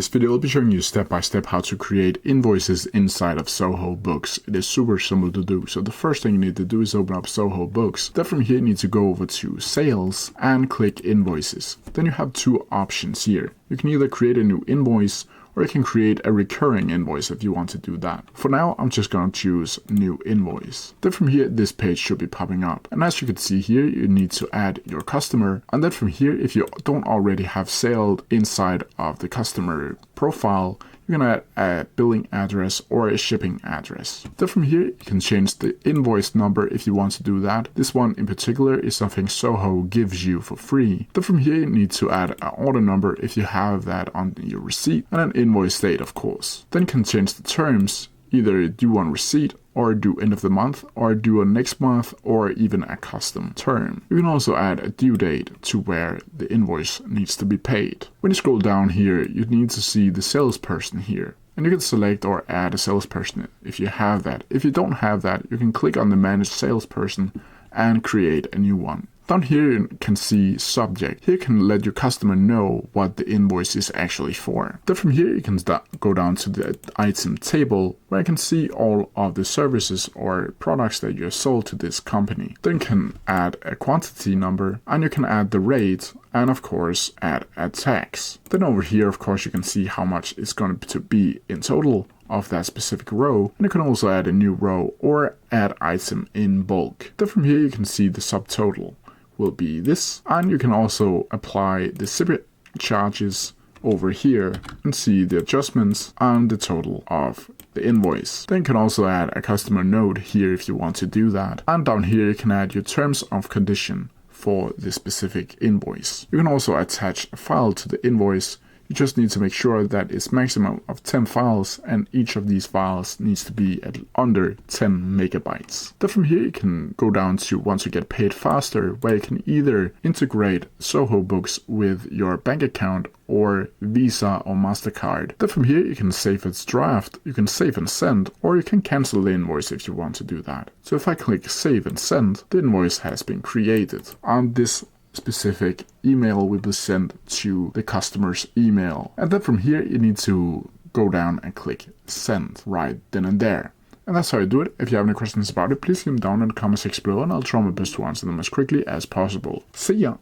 this video, I'll be showing you step by step how to create invoices inside of Zoho Books. It is super simple to do. So the first thing you need to do is open up Zoho Books. Then from here you need to go over to Sales and click Invoices. Then you have two options here. You can either create a new invoice or you can create a recurring invoice if you want to do that. For now, I'm just going to choose New Invoice. Then from here, this page should be popping up. And as you can see here, you need to add your customer. And then from here, if you don't already have sailed inside of the customer profile, you can add a billing address or a shipping address. Then from here, you can change the invoice number if you want to do that. This one in particular is something Zoho gives you for free. Then from here, you need to add an order number if you have that on your receipt, and an invoice date, of course. Then you can change the terms, either due on receipt or due end of the month, or due on next month, or even a custom term. You can also add a due date to where the invoice needs to be paid. When you scroll down here, you need to see the salesperson here. And you can select or add a salesperson if you have that. If you don't have that, you can click on the Manage Salesperson and create a new one. Down here you can see subject. Here you can let your customer know what the invoice is actually for. Then from here you can go down to the item table where you can see all of the services or products that you have sold to this company. Then you can add a quantity number and you can add the rate and of course add a tax. Then over here of course you can see how much it's going to be in total of that specific row, and you can also add a new row or add item in bulk. Then from here you can see the subtotal will be this, and you can also apply the separate charges over here and see the adjustments and the total of the invoice. Then you can also add a customer note here if you want to do that, and down here you can add your terms of condition for this specific invoice. You can also attach a file to the invoice. You just need to make sure that it's maximum of 10 files, and each of these files needs to be at under 10 megabytes. Then from here you can go down to want to get paid faster, where you can either integrate Zoho Books with your bank account or Visa or MasterCard. Then from here you can save its draft, you can save and send, or you can cancel the invoice if you want to do that. So if I click save and send, the invoice has been created. And this specific email will be sent to the customer's email. And then from here you need to go down and click send right then and there. And that's how you do it. If you have any questions about it, please leave them down in the comments section below and I'll try my best to answer them as quickly as possible. See ya!